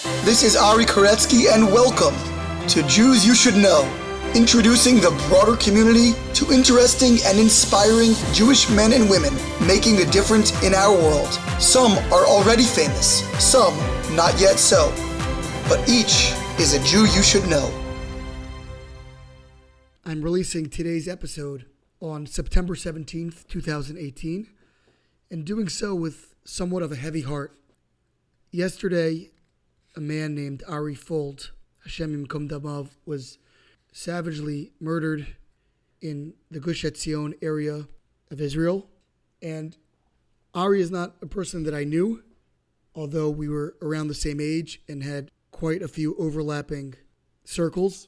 This is Ari Koretsky, and welcome to Jews You Should Know, introducing the broader community to interesting and inspiring Jewish men and women making a difference in our world. Some are already famous, some not yet so, but each is a Jew you should know. I'm releasing today's episode on September 17th, 2018, and doing so with somewhat of a heavy heart. Yesterday, a man named Ari Fold, Hashem Yimkom Damav, was savagely murdered in the Gush Etzion area of Israel. And Ari is not a person that I knew, although we were around the same age and had quite a few overlapping circles.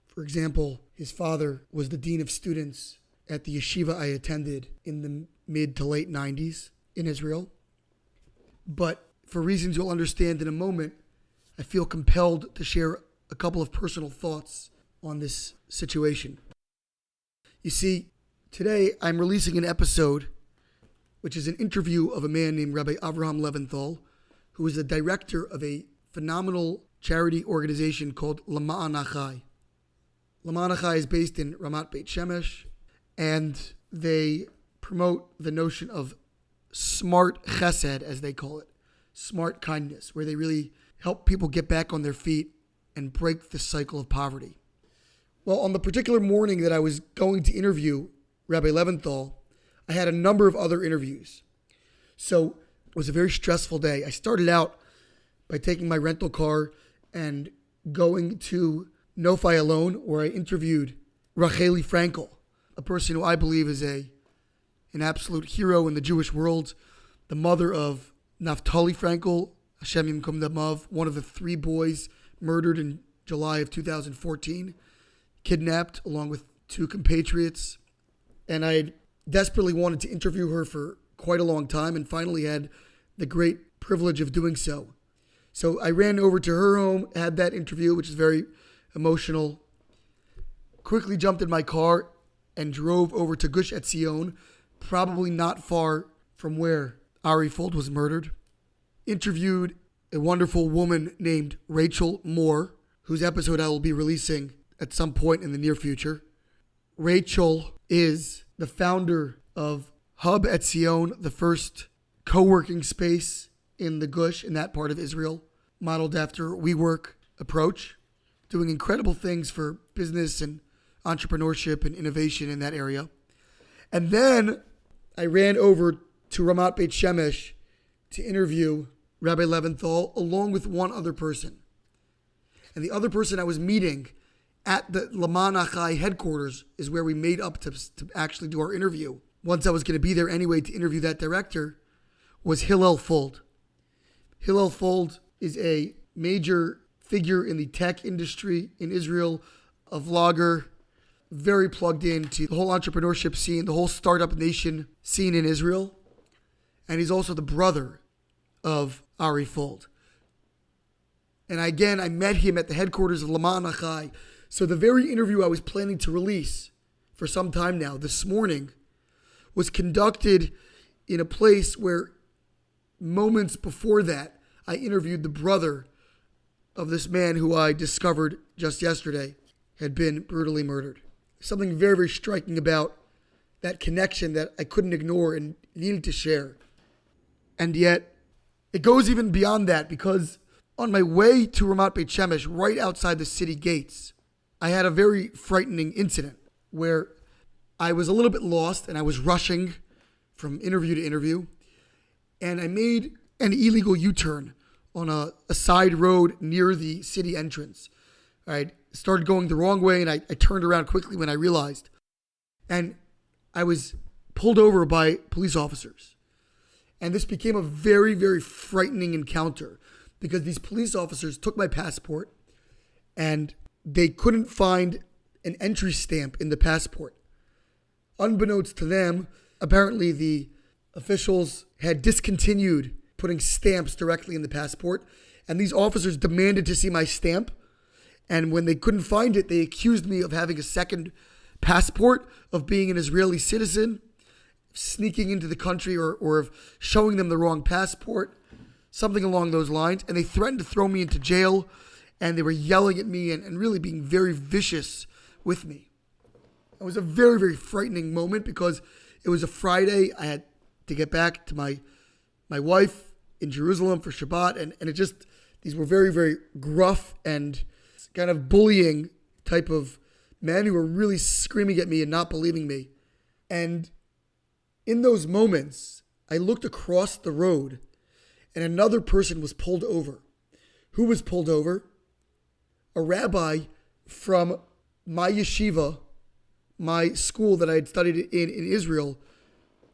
For example, his father was the dean of students at the yeshiva I attended in the mid to late 90s in Israel. But for reasons you'll understand in a moment, I feel compelled to share a couple of personal thoughts on this situation. You see, today I'm releasing an episode which is an interview of a man named Rabbi Avraham Leventhal, who is the director of a phenomenal charity organization called L'maan Achai. L'maan Achai is based in Ramat Beit Shemesh, and they promote the notion of smart chesed, as they call it, smart kindness, where they really help people get back on their feet and break the cycle of poverty. Well, on the particular morning that I was going to interview Rabbi Leventhal, I had a number of other interviews. So it was a very stressful day. I started out by taking my rental car and going to Nofi Alone, where I interviewed Racheli Frankel, a person who I believe is an absolute hero in the Jewish world, the mother of Naftali Frankel, Hashem Yimkom Damav, one of the three boys murdered in July of 2014, kidnapped along with two compatriots. And I desperately wanted to interview her for quite a long time and finally had the great privilege of doing so. So I ran over to her home, had that interview, which is very emotional, quickly jumped in my car and drove over to Gush Etzion, probably not far from where Ari Fold was murdered. Interviewed a wonderful woman named Rachel Moore, whose episode I will be releasing at some point in the near future. Rachel is the founder of Hub Etzion, the first co-working space in the Gush, in that part of Israel, modeled after WeWork approach, doing incredible things for business and entrepreneurship and innovation in that area. And then I ran over to Ramat Beit Shemesh to interview Rabbi Leventhal along with one other person. And the other person I was meeting at the L'maan Achai headquarters is where we made up to actually do our interview. Once I was going to be there anyway to interview that director, was Hillel Fold. Hillel Fold is a major figure in the tech industry in Israel, a vlogger, very plugged into the whole entrepreneurship scene, the whole startup nation scene in Israel. And he's also the brother of Ari Fold. And again, I met him at the headquarters of L'maan Achai. So the very interview I was planning to release for some time now, this morning, was conducted in a place where moments before that, I interviewed the brother of this man who I discovered just yesterday had been brutally murdered. Something very, very striking about that connection that I couldn't ignore and needed to share. And yet, it goes even beyond that, because on my way to Ramat Beit Shemesh, right outside the city gates, I had a very frightening incident where I was a little bit lost and I was rushing from interview to interview. And I made an illegal U-turn on a side road near the city entrance. I started going the wrong way and I turned around quickly when I realized. And I was pulled over by police officers. And this became a very, very frightening encounter because these police officers took my passport and they couldn't find an entry stamp in the passport. Unbeknownst to them, apparently the officials had discontinued putting stamps directly in the passport, and these officers demanded to see my stamp. And when they couldn't find it, they accused me of having a second passport, of being an Israeli citizen, sneaking into the country, or of showing them the wrong passport. something along those lines. And they threatened to throw me into jail, and they were yelling at me and really being very vicious with me. It was a very, very frightening moment because it was a Friday. I had to get back to my wife in Jerusalem for Shabbat, and it just, these were very, very gruff and kind of bullying type of men who were really screaming at me and not believing me. And in those moments, I looked across the road and another person was pulled over. Who was pulled over? A rabbi from my yeshiva, my school that I had studied in Israel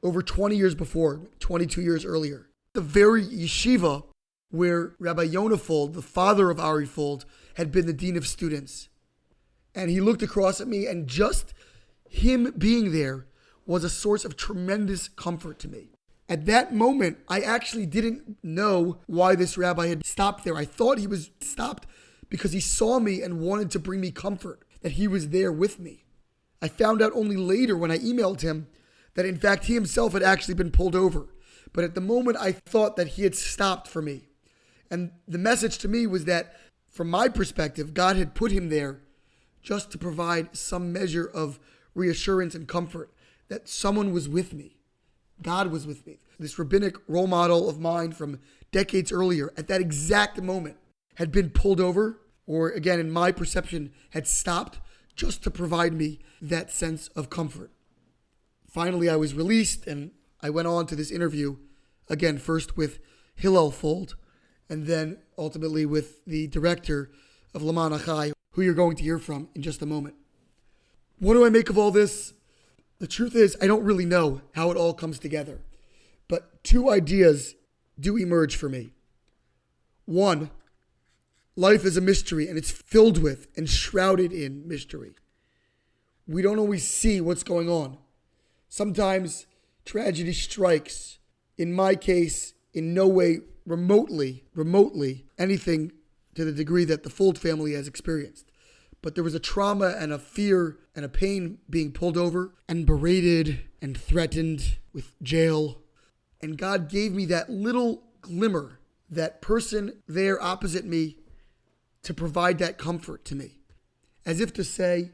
over 20 years before, 22 years earlier. The very yeshiva where Rabbi Yonah, the father of Ari Fold, had been the dean of students. And he looked across at me, and just him being there was a source of tremendous comfort to me. At that moment, I actually didn't know why this rabbi had stopped there. I thought he was stopped because he saw me and wanted to bring me comfort, that he was there with me. I found out only later when I emailed him that in fact he himself had actually been pulled over. But at the moment, I thought that he had stopped for me. And the message to me was that, from my perspective, God had put him there just to provide some measure of reassurance and comfort that someone was with me. God was with me. This rabbinic role model of mine from decades earlier, at that exact moment, had been pulled over, or again, in my perception, had stopped just to provide me that sense of comfort. Finally, I was released, and I went on to this interview, again, first with Hillel Fold, and then ultimately with the director of L'maan Achai, who you're going to hear from in just a moment. What do I make of all this? The truth is, I don't really know how it all comes together, but two ideas do emerge for me. One, life is a mystery, and it's filled with and shrouded in mystery. We don't always see what's going on. Sometimes tragedy strikes. In my case, in no way remotely anything to the degree that the Fold family has experienced. But there was a trauma and a fear and a pain being pulled over and berated and threatened with jail. And God gave me that little glimmer, that person there opposite me, to provide that comfort to me. As if to say,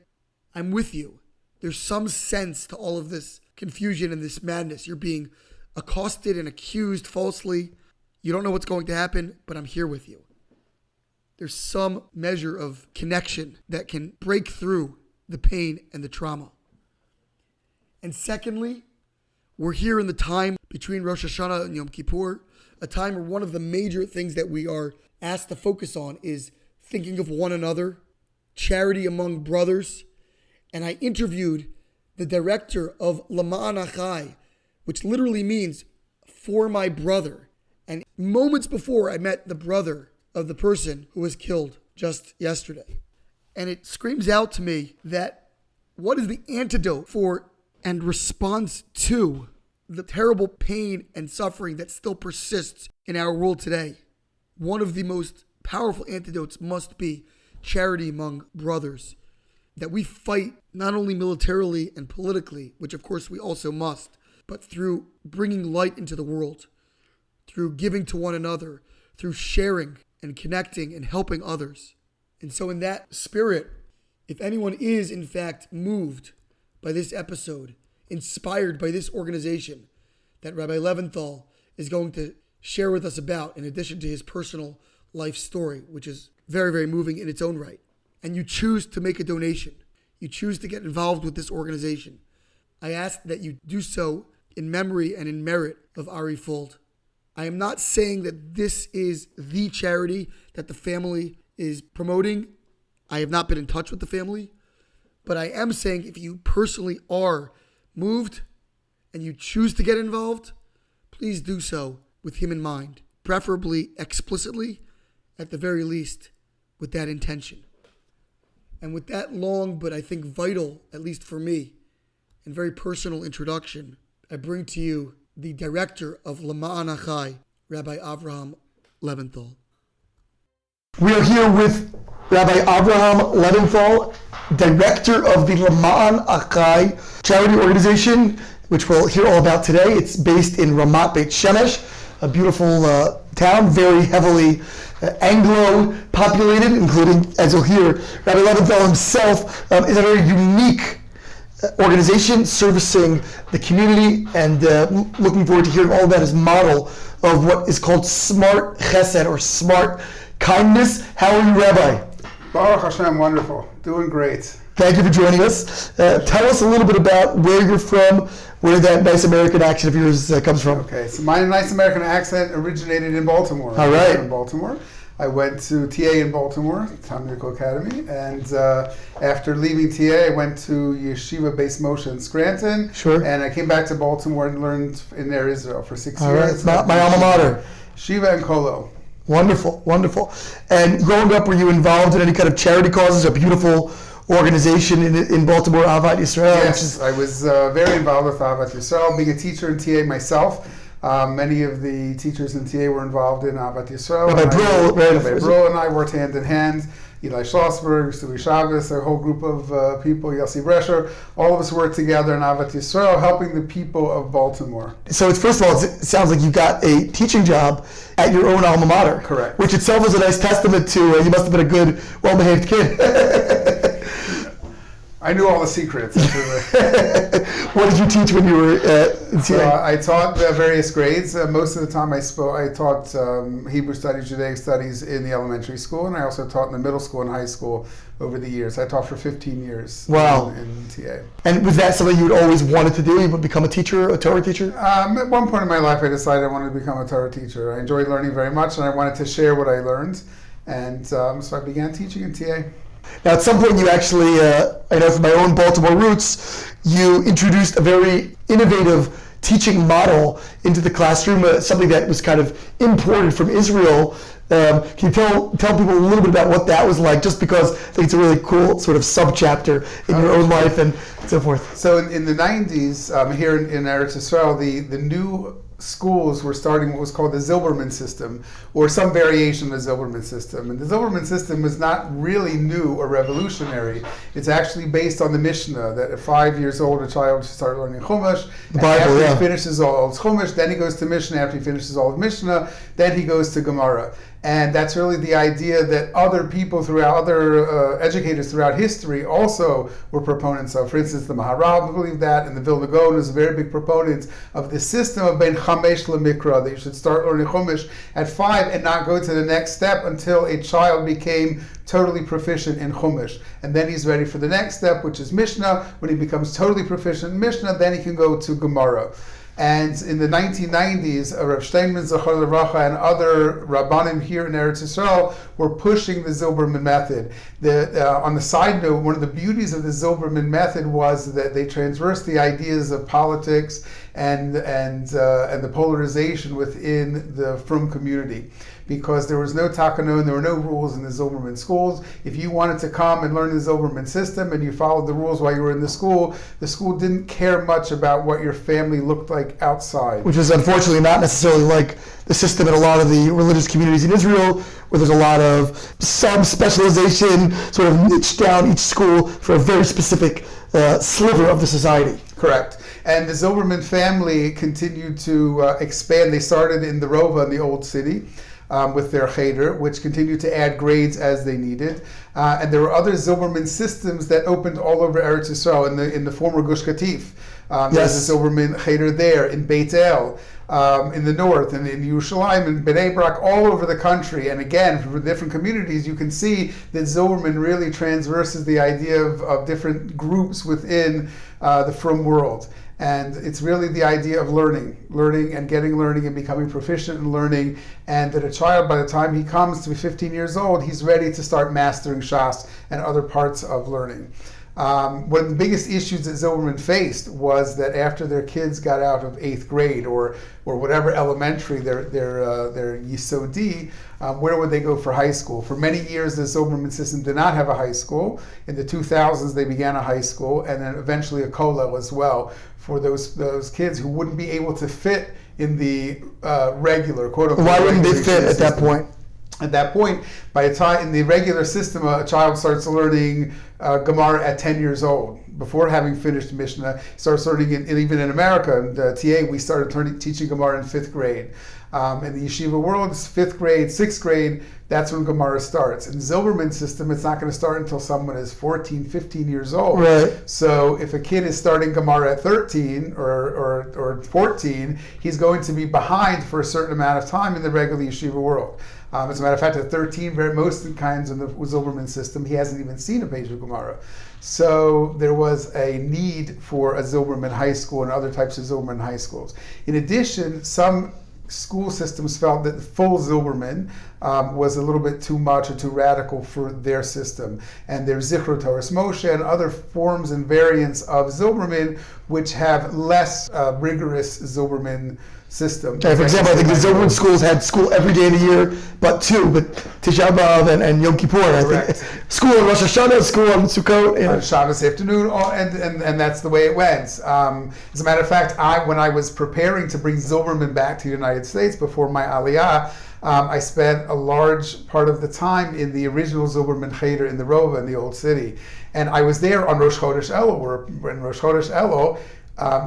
I'm with you. There's some sense to all of this confusion and this madness. You're being accosted and accused falsely. You don't know what's going to happen, but I'm here with you. There's some measure of connection that can break through the pain and the trauma. And secondly, we're here in the time between Rosh Hashanah and Yom Kippur, a time where one of the major things that we are asked to focus on is thinking of one another, charity among brothers. And I interviewed the director of L'maan Achai, which literally means for my brother. And moments before, I met the brother of the person who was killed just yesterday. And it screams out to me that what is the antidote for and response to the terrible pain and suffering that still persists in our world today? One of the most powerful antidotes must be charity among brothers. That we fight not only militarily and politically, which of course we also must, but through bringing light into the world, through giving to one another, through sharing and connecting and helping others. And so in that spirit, if anyone is in fact moved by this episode, inspired by this organization that Rabbi Leventhal is going to share with us about, in addition to his personal life story, which is very, very moving in its own right, and you choose to make a donation, you choose to get involved with this organization, I ask that you do so in memory and in merit of Ari Fold. I am not saying that this is the charity that the family is promoting. I have not been in touch with the family, but I am saying if you personally are moved and you choose to get involved, please do so with him in mind, preferably explicitly, at the very least, with that intention. And with that long, but I think vital, at least for me, and very personal introduction, I bring to you the director of L'maan Achai, Rabbi Avraham Leventhal. We are here with Rabbi Avraham Leventhal, director of the L'maan Achai charity organization, which we'll hear all about today. It's based in Ramat Beit Shemesh, a beautiful town, very heavily Anglo-populated, including, as you'll hear, Rabbi Leventhal himself is a very unique organization servicing the community, and looking forward to hearing all about his model of what is called smart chesed, or smart kindness. How are you, Rabbi? Baruch Hashem, wonderful. Doing great. Thank you for joining us. Tell us a little bit about where you're from, where that nice American accent of yours comes from. Okay, so my nice American accent originated in Baltimore. All right. In Baltimore. I went to TA in Baltimore, Talmud Academy, and after leaving TA, I went to Yeshiva Beis Moshe in Scranton. Sure. And I came back to Baltimore and learned in Ner Israel for 6 All years. right, my alma mater. Shiva and Kolo. Wonderful, wonderful. And growing up, were you involved in any kind of charity causes? A beautiful organization in Baltimore, Avat Yisrael. Yes, I was very involved with Avat Yisrael, being a teacher in TA myself. Many of the teachers in TA were involved in Avat Yisrael. Rabbi Brill and I worked hand in hand. Eli Schlossberg, Stewie Shabbos, a whole group of people, Yossi Brescher, all of us worked together in Avat Yisrael, helping the people of Baltimore. So it's, first of all, it sounds like you got a teaching job at your own alma mater. Correct. Which itself is a nice testament to you must have been a good, well-behaved kid. I knew all the secrets. What did you teach when you were in TA? I taught various grades. Most of the time I taught Hebrew studies, Judaic studies in the elementary school, and I also taught in the middle school and high school over the years. I taught for 15 years. Wow. in TA. And was that something you had always wanted to do? You would become a teacher, a Torah teacher? At one point in my life, I decided I wanted to become a Torah teacher. I enjoyed learning very much, and I wanted to share what I learned. And so I began teaching in TA. Now, at some point, you actually, I know from my own Baltimore roots, you introduced a very innovative teaching model into the classroom, something that was kind of imported from Israel. Can you tell people a little bit about what that was like, just because I think it's a really cool sort of subchapter in your own life and so forth? So in the 90s, here in Eretz Yisrael, the new schools were starting what was called the Zilberman system, or some variation of the Zilberman system. And the Zilberman system was not really new or revolutionary. It's actually based on the Mishnah, that at 5 years old, a child should start learning Chumash. The Bible, after he finishes all of Chumash, then he goes to Mishnah. After he finishes all of Mishnah, then he goes to Gemara. And that's really the idea that other people other educators throughout history also were proponents of. For instance, the Maharal believed that, and the Vilna Gaon is a very big proponent of the system of Ben Chamesh LeMikra, that you should start learning Chumash at 5 and not go to the next step until a child became totally proficient in Chumash. And then he's ready for the next step, which is Mishnah. When he becomes totally proficient in Mishnah, then he can go to Gemara. And in the 1990s, Rav Steinman Zachar Levracha and other Rabbanim here in Eretz Yisrael were pushing the Zilberman method. On the side note, one of the beauties of the Zilberman method was that they transversed the ideas of politics and the polarization within the Frum community. Because there was no takanon, there were no rules in the Zilberman schools. If you wanted to come and learn the Zilberman system and you followed the rules while you were in the school didn't care much about what your family looked like outside. Which is unfortunately not necessarily like the system in a lot of the religious communities in Israel, where there's a lot of sub-specialization, sort of niche down each school for a very specific sliver of the society. Correct. And the Zilberman family continued to expand. They started in the Rova in the Old City. With their cheder, which continued to add grades as they needed. And there were other Zilberman systems that opened all over Eretz Yisrael in the former Gush Katif. There's a Zilberman cheder there, in Beit El, in the north, and in Yerushalayim, and Bnei Brak, all over the country. And again, for different communities, you can see that Zilberman really transverses the idea of different groups within the Frum world. And it's really the idea of learning and getting learning and becoming proficient in learning, and that a child, by the time he comes to be 15 years old, he's ready to start mastering Shas and other parts of learning. One of the biggest issues that Zilberman faced was that after their kids got out of 8th grade or whatever elementary, their Yisodi, where would they go for high school? For many years, the Zilberman system did not have a high school. In the 2000s, they began a high school, and then eventually a kollel as well, for those kids who wouldn't be able to fit in the regular, quote-unquote. Why wouldn't they fit at that point? At that point, by the time in the regular system, a child starts learning Gemara at 10 years old. Before having finished Mishnah, starts learning, even in America, and TA, we started teaching Gemara in 5th grade. In the yeshiva world, it's 5th grade, 6th grade, that's when Gemara starts. In the Zilberman system, it's not going to start until someone is 14, 15 years old. Right. So if a kid is starting Gemara at 13 or 14, he's going to be behind for a certain amount of time in the regular yeshiva world. As a matter of fact, at 13, most kinds in the Zilberman system, he hasn't even seen a page of Gemara. So there was a need for a Zilberman high school and other types of Zilberman high schools. In addition, some school systems felt that full Zilberman was a little bit too much or too radical for their system. And there's Zichro Torah Moshe and other forms and variants of Zilberman which have less rigorous Zilberman system. Okay, for example, I think the Zilberman schools had school every day of the year, but Tisha B'Av and Yom Kippur. Correct. I think school on Rosh Hashanah, school on Sukkot. On Shabbos afternoon, and that's the way it went. As a matter of fact, when I was preparing to bring Zilberman back to the United States before my aliyah, I spent a large part of the time in the original Zilberman Cheder in the Rova in the Old City. And I was there on Rosh Chodesh Elul. In Rosh Chodesh Elul,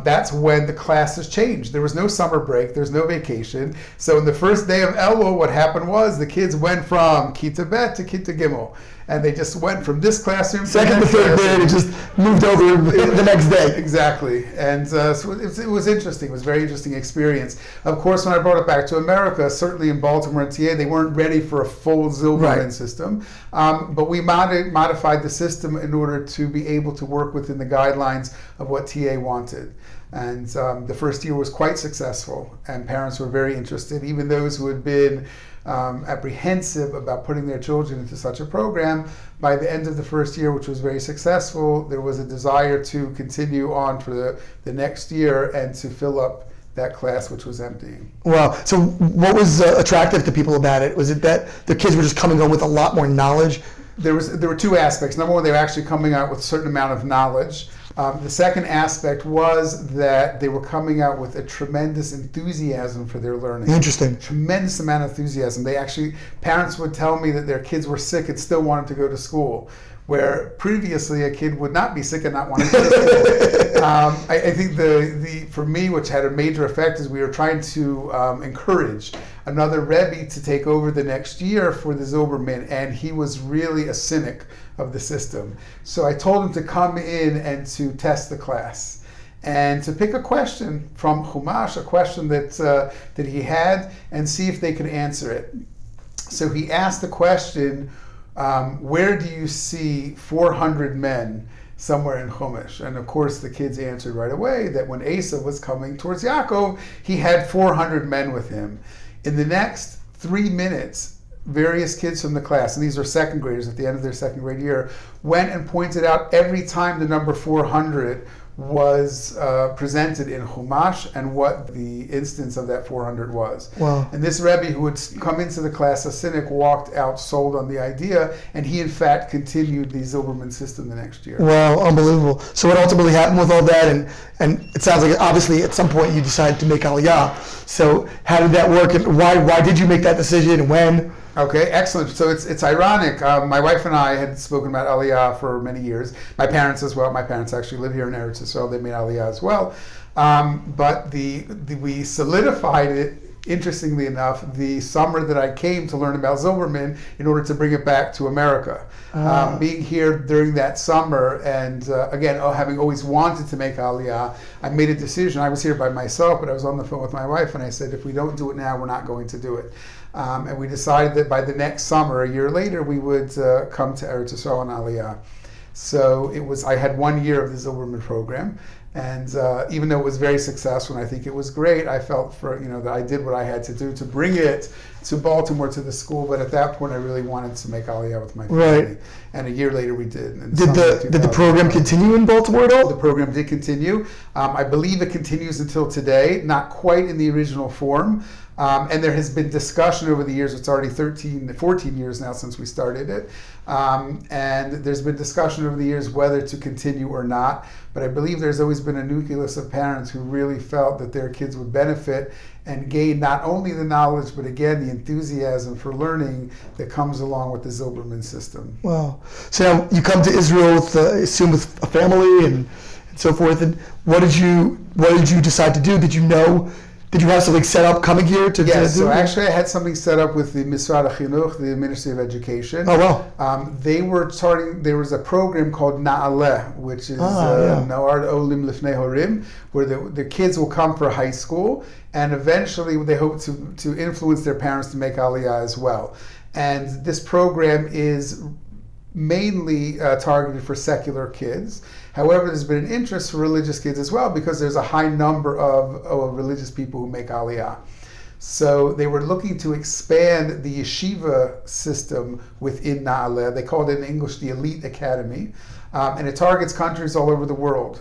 that's when the classes changed. There was no summer break, there's no vacation. So in the first day of Elul, what happened was the kids went from Kita Bet to Kita Gimel. And they just went from this classroom second to third grade and just moved over the next day. Exactly. And so it was interesting. It was a very interesting experience. Of course, when I brought it back to America, certainly in Baltimore and TA, they weren't ready for a full Zilberman system. But we modified the system in order to be able to work within the guidelines of what TA wanted. And the first year was quite successful, and parents were very interested. Even those who had been apprehensive about putting their children into such a program, by the end of the first year, which was very successful, there was a desire to continue on for the next year and to fill up that class which was emptying. Wow. So what was attractive to people about it? Was it that the kids were just coming home with a lot more knowledge? There were two aspects. Number one, they were actually coming out with a certain amount of knowledge. The second aspect was that they were coming out with a tremendous enthusiasm for their learning. Interesting. Tremendous amount of enthusiasm. Parents would tell me that their kids were sick and still wanted to go to school, where previously a kid would not be sick and not want to go to school. I think for me, which had a major effect, is we were trying to encourage another Rebbe to take over the next year for the Zilberman, and he was really a cynic of the system. So I told him to come in and to test the class and to pick a question from Chumash, a question that he had, and see if they could answer it. So he asked the question, where do you see 400 men somewhere in Chumash? And of course the kids answered right away that when Esau was coming towards Yaakov, he had 400 men with him. In the next 3 minutes, various kids from the class, and these are second graders at the end of their second grade year, went and pointed out every time the number 400 was presented in Chumash and what the instance of that 400 was. Wow. And this Rebbe, who had come into the class a cynic, walked out sold on the idea, and he in fact continued the Zilberman system the next year. Wow, unbelievable. So what ultimately happened with all that, and it sounds like obviously at some point you decided to make aliyah. So how did that work, and why did you make that decision, and when? Okay, excellent. So it's ironic. My wife and I had spoken about aliyah for many years. My parents as well. My parents actually live here in Eretz Yisrael. They made aliyah as well. But we solidified it, interestingly enough, the summer that I came to learn about Zilberman in order to bring it back to America. Being here during that summer, and again, having always wanted to make aliyah, I made a decision. I was here by myself, but I was on the phone with my wife, and I said, if we don't do it now, we're not going to do it. And we decided that by the next summer, a year later, we would come to Eretz Yisrael on aliyah. So I had 1 year of the Zilberman program, and even though it was very successful and I think it was great, I felt that I did what I had to do to bring it to Baltimore to the school. But at that point, I really wanted to make aliyah with my family. Right. And a year later, we did. Did the program continue in Baltimore at all? The program did continue. I believe it continues until today, not quite in the original form. And there has been discussion over the years. It's already 14 years now since we started it. And there's been discussion over the years whether to continue or not. But I believe there's always been a nucleus of parents who really felt that their kids would benefit and gain not only the knowledge, but again, the enthusiasm for learning that comes along with the Zilberman system. Wow. So now you come to Israel with, I assume, with a family and so forth. And what did you decide to do? Did you have something set up coming here to Yes, do? so actually I had something set up with the Misrad HaChinuch, the Ministry of Education. Oh, wow. They were starting, there was a program called Na'aleh, which is Noar Olim Lifnei Horim, where the kids will come for high school, and eventually they hope to influence their parents to make aliyah as well. And this program is mainly targeted for secular kids. However, there's been an interest for religious kids as well, because there's a high number of religious people who make aliyah. So they were looking to expand the yeshiva system within Na'aleh. They called it in English the Elite Academy. And it targets countries all over the world,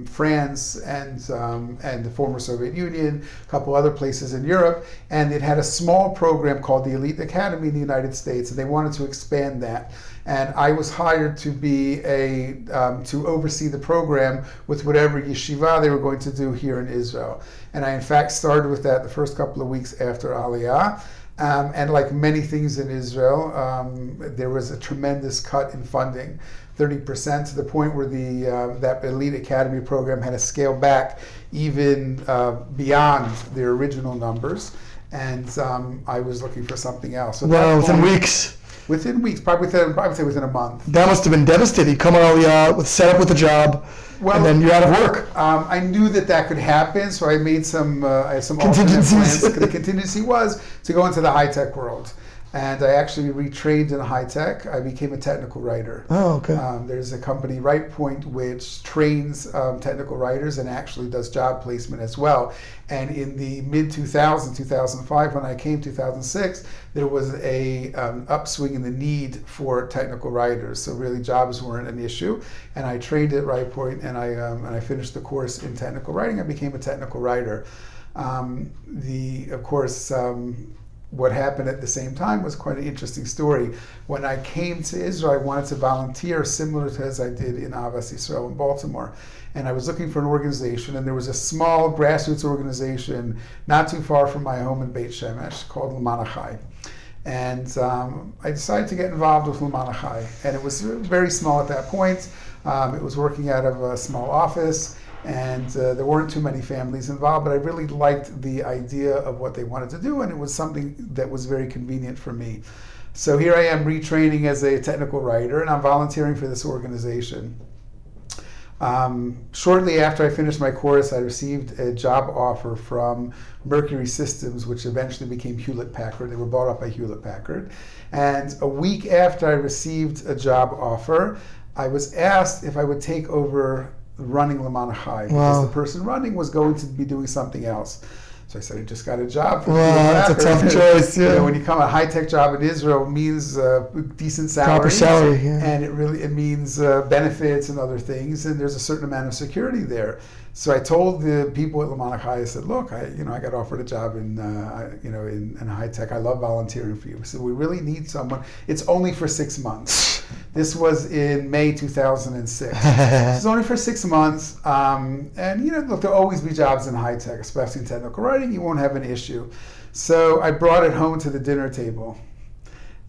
France and the former Soviet Union, a couple other places in Europe. And it had a small program called the Elite Academy in the United States, and they wanted to expand that. And I was hired to be to oversee the program with whatever yeshiva they were going to do here in Israel. And I, in fact, started with that the first couple of weeks after Aliyah. And like many things in Israel, there was a tremendous cut in funding, 30%, to the point where that Elite Academy program had to scale back even beyond their original numbers. And I was looking for something else. So within weeks. Within weeks, probably within a month. That must have been devastating. Come on, set up with a job, and then you're out of work. I knew that could happen, so I made some contingencies. Plans. The contingency was to go into the high-tech world. And I actually retrained in high tech. I became a technical writer. Oh, okay. There's a company, RightPoint, which trains technical writers and actually does job placement as well. And in the mid-2000s, 2005, when I came, 2006, there was a upswing in the need for technical writers. So really, jobs weren't an issue. And I trained at RightPoint, and I finished the course in technical writing. I became a technical writer. What happened at the same time was quite an interesting story. When I came to Israel, I wanted to volunteer similar to as I did in Avas Yisrael in Baltimore. And I was looking for an organization, and there was a small grassroots organization not too far from my home in Beit Shemesh called L'maan Achai. And I decided to get involved with L'maan Achai. And it was very small at that point. It was working out of a small office. And there weren't too many families involved, but I really liked the idea of what they wanted to do, and it was something that was very convenient for me. So here I am retraining as a technical writer, and I'm volunteering for this organization. Shortly after I finished my course, I received a job offer from Mercury Systems, which eventually became Hewlett-Packard. They were bought up by Hewlett-Packard. And a week after I received a job offer, I was asked if I would take over running L'maan Achai, because the person running was going to be doing something else. So I said, I just got a job. That's a tough choice. Yeah. When you come a high-tech job in Israel, it means decent salary. Proper salary, yeah. And it means benefits and other things, and there's a certain amount of security there. So I told the people at L'maan Achai, I said, look, I got offered a job in high tech. I love volunteering for you. So we really need someone. It's only for 6 months. This was in May 2006. It's only for 6 months. Look, there'll always be jobs in high tech, especially in technical writing. You won't have an issue. So I brought it home to the dinner table.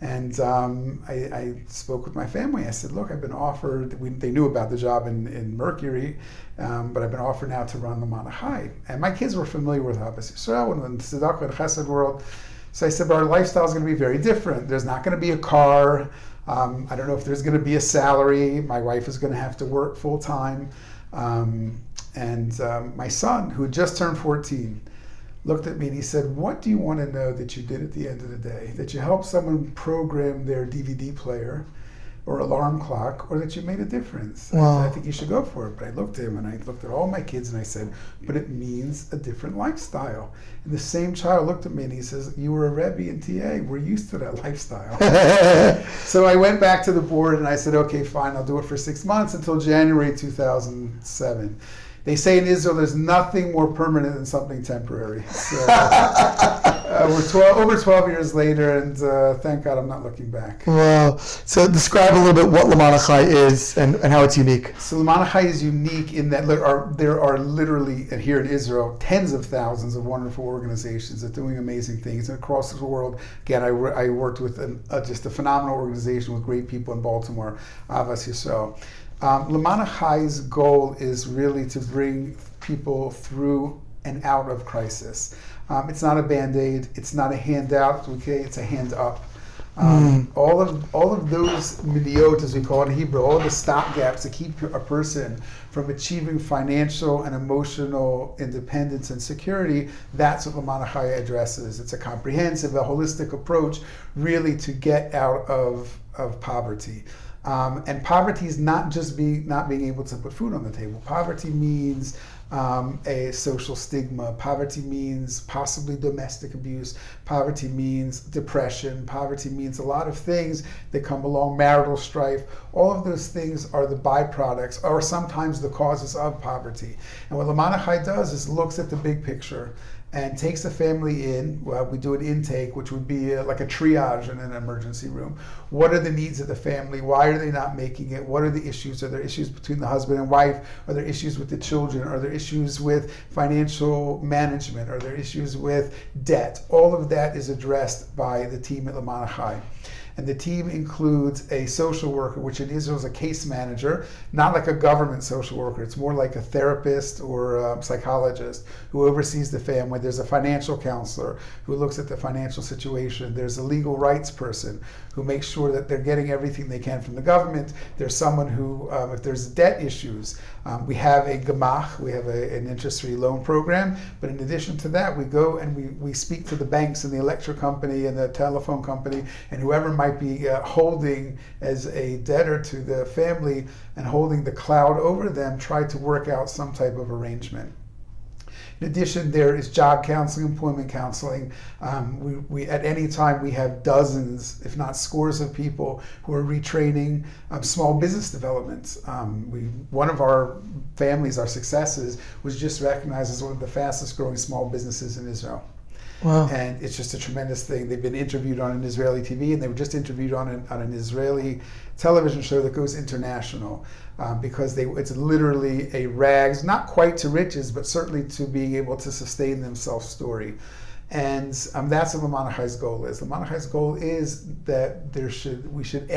And I spoke with my family. I said, look, I've been offered, they knew about the job in Mercury, but I've been offered now to run L'maan Achai. And my kids were familiar with Avas Yisrael and the Tzedakah and Chesed world. So I said, but our lifestyle is going to be very different. There's not going to be a car. I don't know if there's going to be a salary. My wife is going to have to work full time. And my son, who had just turned 14, looked at me and he said, what do you want to know that you did at the end of the day? That you helped someone program their DVD player or alarm clock, or that you made a difference? Wow. I think you should go for it. But I looked at him and I looked at all my kids and I said, but it means a different lifestyle. And the same child looked at me and he says, you were a Rebbe in TA. We're used to that lifestyle. So I went back to the board and I said, okay, fine, I'll do it for 6 months until January 2007. They say in Israel there's nothing more permanent than something temporary. So, over 12 years later, and thank God I'm not looking back. Wow. So describe a little bit what L'maan Achai is and how it's unique. So L'maan Achai is unique in that there are literally, here in Israel, tens of thousands of wonderful organizations that are doing amazing things. And across the world, again, I worked with just a phenomenal organization with great people in Baltimore, Avas Yisrael. L'maan Achai's goal is really to bring people through and out of crisis. It's not a Band-Aid, it's not a handout, okay, it's a hand up. All of those miliot, as we call it in Hebrew, all the stopgaps to keep a person from achieving financial and emotional independence and security, that's what L'maan Achai addresses. It's a comprehensive, a holistic approach really to get out of poverty. And poverty is not just not being able to put food on the table. Poverty means a social stigma. Poverty means possibly domestic abuse. Poverty means depression. Poverty means a lot of things that come along, marital strife. All of those things are the byproducts or sometimes the causes of poverty. And what L'maan Achai does is looks at the big picture and takes the family in. Well, we do an intake, which would be like a triage in an emergency room. What are the needs of the family? Why are they not making it? What are the issues? Are there issues between the husband and wife? Are there issues with the children? Are there issues with financial management? Are there issues with debt? All of that is addressed by the team at L'maan Achai. And the team includes a social worker, which in Israel is a case manager, not like a government social worker. It's more like a therapist or a psychologist who oversees the family. There's a financial counselor who looks at the financial situation. There's a legal rights person who makes sure that they're getting everything they can from the government. There's someone who, if there's debt issues, we have a gemach, we have an interest-free loan program. But in addition to that, we go and we speak to the banks and the electric company and the telephone company and whoever might be holding as a debtor to the family and holding the cloud over them, try to work out some type of arrangement. In addition, there is job counseling, employment counseling. We at any time we have dozens, if not scores, of people who are retraining small business development. One of our families, our successes, was just recognized as one of the fastest growing small businesses in Israel. Wow. And it's just a tremendous thing. They've been interviewed on an Israeli TV, and they were just interviewed on an Israeli television show that goes international because it's literally a rags, not quite to riches, but certainly to being able to sustain themselves story. And that's what L'maan Achai's goal is. L'maan Achai's goal is that we should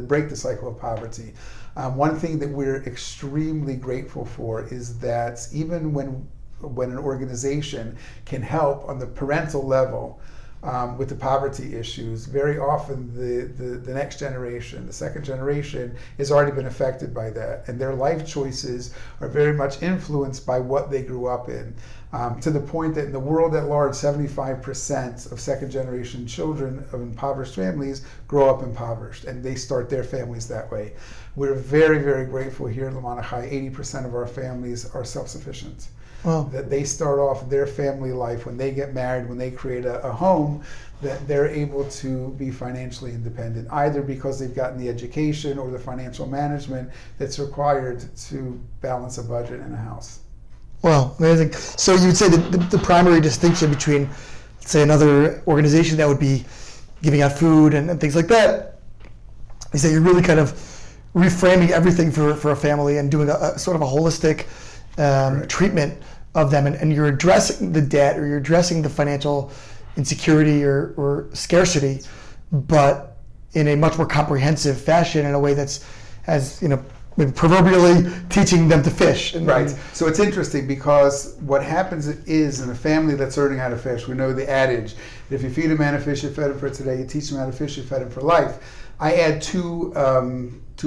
break the cycle of poverty. One thing that we're extremely grateful for is that even when an organization can help on the parental level with the poverty issues, very often the next generation, the second generation, has already been affected by that. And their life choices are very much influenced by what they grew up in. To the point that in the world at large, 75% of second generation children of impoverished families grow up impoverished, and they start their families that way. We're very, very grateful here at L'maan Achai. 80% of our families are self-sufficient. Wow. That they start off their family life when they get married, when they create a home, that they're able to be financially independent, either because they've gotten the education or the financial management that's required to balance a budget in a house. Wow, amazing. So you would say that the primary distinction between, let's say, another organization that would be giving out food and things like that is that you're really kind of reframing everything for a family and doing a sort of a holistic treatment of them, and you're addressing the debt or you're addressing the financial insecurity or scarcity, but in a much more comprehensive fashion, in a way that's, as maybe proverbially teaching them to fish. Right. So it's interesting because what happens is in a family that's learning how to fish, we know the adage that if you feed a man a fish, you fed him for today. You teach him how to fish, you fed him for life. I add two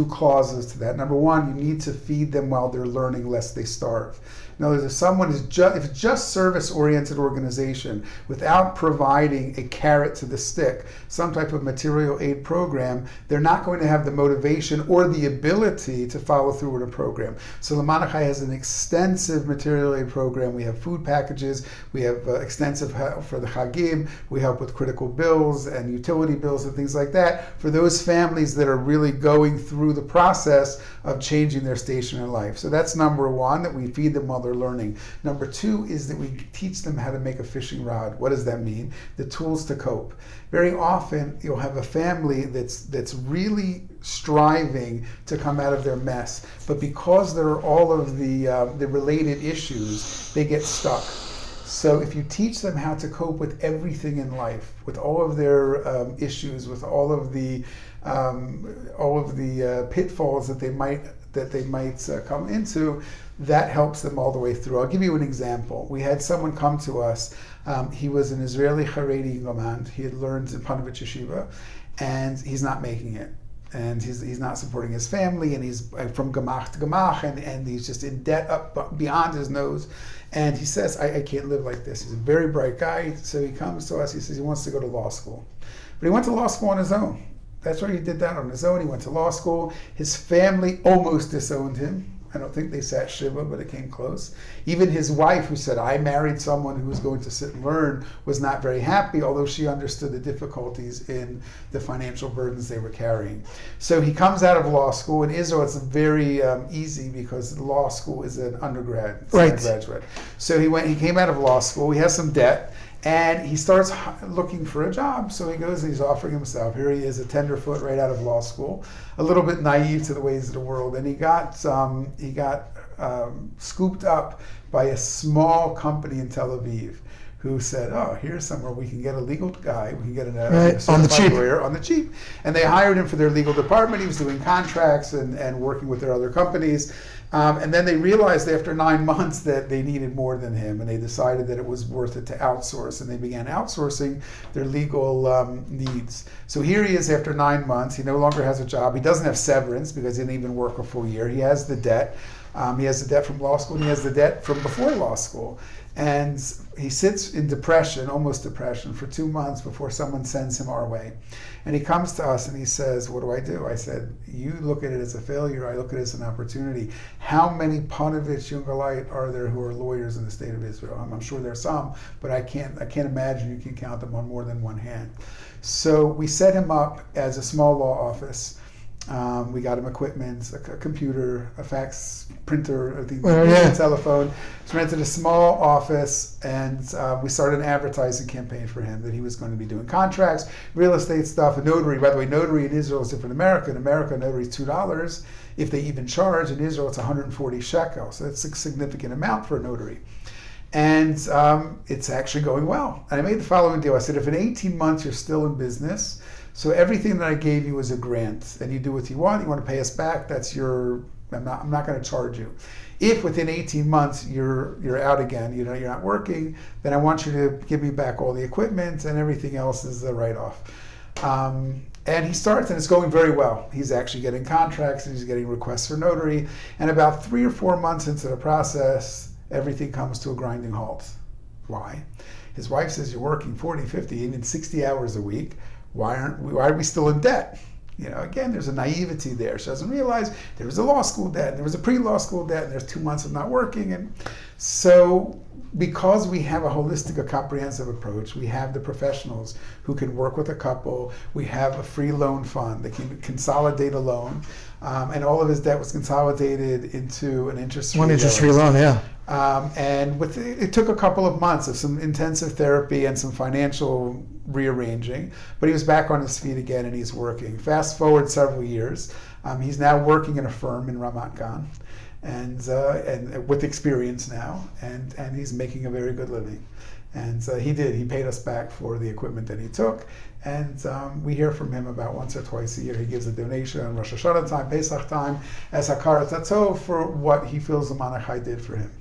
clauses to that. Number one, you need to feed them while they're learning, lest they starve. In other words, if it's just service-oriented organization without providing a carrot to the stick, some type of material aid program, they're not going to have the motivation or the ability to follow through with a program. So L'maan Achai has an extensive material aid program. We have food packages. We have extensive help for the Chagim. We help with critical bills and utility bills and things like that for those families that are really going through through the process of changing their station in life. So that's number one, that we feed them while they're learning. Number two is that we teach them how to make a fishing rod. What does that mean? The tools to cope. Very often you'll have a family that's really striving to come out of their mess, but because there are all of the related issues, they get stuck. So if you teach them how to cope with everything in life, with all of their issues, with all of the pitfalls that they might come into, that helps them all the way through. I'll give you an example. We had someone come to us. He was an Israeli Haredi L'maan. He had learned in Panovich Yeshiva, and he's not making it. And he's not supporting his family, and he's from Gemach to Gemach, and he's just in debt up beyond his nose. And he says, I can't live like this. He's a very bright guy, so he comes to us. He says he wants to go to law school. But he went to law school on his own. That's right, he did that on his own. He went to law school. His family almost disowned him. I don't think they sat Shiva, but it came close. Even his wife, who said, I married someone who was going to sit and learn, was not very happy, although she understood the difficulties in the financial burdens they were carrying. So he comes out of law school. In Israel, it's very easy because law school is an undergrad, it's right. Not a graduate. So he came out of law school. He has some debt. And he starts looking for a job. So he goes and he's offering himself. Here he is, a tenderfoot right out of law school, a little bit naive to the ways of the world. And he got scooped up by a small company in Tel Aviv who said, oh, here's somewhere we can get a legal guy, we can get a certified lawyer on the cheap. And they hired him for their legal department. He was doing contracts and working with their other companies. And then they realized after 9 months that they needed more than him, and they decided that it was worth it to outsource, and they began outsourcing their legal needs. So here he is after 9 months. He no longer has a job. He doesn't have severance because he didn't even work a full year. He has the debt. He has the debt from law school, and he has the debt from before law school. And he sits in depression, almost depression, for 2 months before someone sends him our way. And he comes to us and he says, what do? I said, you look at it as a failure, I look at it as an opportunity. How many Panovich Jungalite are there who are lawyers in the state of Israel? I'm sure there's some, but I can't imagine you can count them on more than one hand. So we set him up as a small law office. We got him equipment, a computer, a fax printer, a telephone. So rented a small office, and we started an advertising campaign for him that he was going to be doing contracts, real estate stuff, a notary. By the way, notary in Israel is different than America. In America, notary is $2, if they even charge. In Israel, it's 140 shekel, so that's a significant amount for a notary. And it's actually going well. And I made the following deal. I said, if in 18 months you're still in business, so everything that I gave you is a grant, and you do what you want to pay us back, that's I'm not going to charge you. If within 18 months you're out again, you're not working, then I want you to give me back all the equipment, and everything else is a write-off. And he starts, and it's going very well. He's actually getting contracts, and he's getting requests for notary, and about 3 or 4 months into the process, everything comes to a grinding halt. Why? His wife says, you're working 40, 50, even 60 hours a week. Why are we still in debt? Again, there's a naivety there. She doesn't realize there was a law school debt, and there was a pre-law school debt, and there's 2 months of not working. And so because we have a holistic, a comprehensive approach, we have the professionals who can work with a couple. We have a free loan fund that can consolidate a loan. And all of his debt was consolidated into an interest-free loan. One interest-free loan, yeah. And it took a couple of months of some intensive therapy and some financial rearranging, but he was back on his feet again, and he's working. Fast forward several years, he's now working in a firm in Ramat Gan, and with experience now, and he's making a very good living. And he paid us back for the equipment that he took, and we hear from him about once or twice a year. He gives a donation on Rosh Hashanah time, Pesach time, as Hakarat Hatov for what he feels L'maan Achai did for him.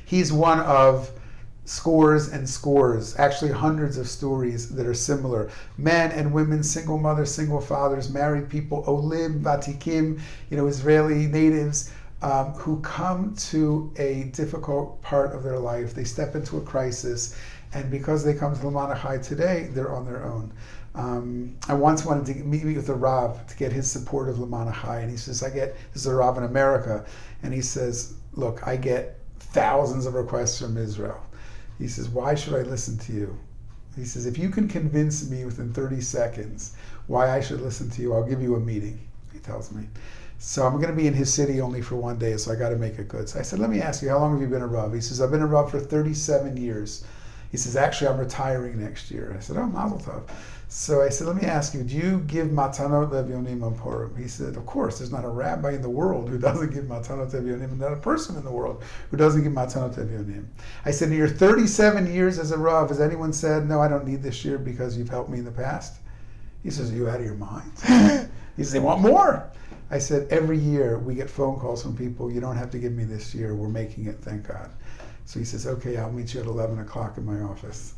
He's one of scores and scores, actually hundreds of stories that are similar. Men and women, single mothers, single fathers, married people, Olim, Vatikim, Israeli natives, who come to a difficult part of their life. They step into a crisis, and because they come to L'maan Achai today, they're on their own. I once wanted to meet with a Rav to get his support of L'maan Achai, and he says, this is a Rav in America, and he says, look, I get thousands of requests from Israel. He says, why should I listen to you? He says, if you can convince me within 30 seconds why I should listen to you, I'll give you a meeting. he tells me. So I'm going to be in his city only for one day, so I got to make it good. So I said, let me ask you, how long have you been a Rav? He says, I've been a Rav for 37 years. He says, actually, I'm retiring next year. I said, oh, mazel tov. So I said, let me ask you, do you give matanot levyonim on Purim? He said, of course, there's not a rabbi in the world who doesn't give matanot levyonim, and not a person in the world who doesn't give matanot levyonim. I said, in your 37 years as a Rav, has anyone said, no, I don't need this year because you've helped me in the past? He says, are you out of your mind? He says, they want more. I said, every year we get phone calls from people, you don't have to give me this year, we're making it, thank God. So he says, okay, I'll meet you at 11 o'clock in my office.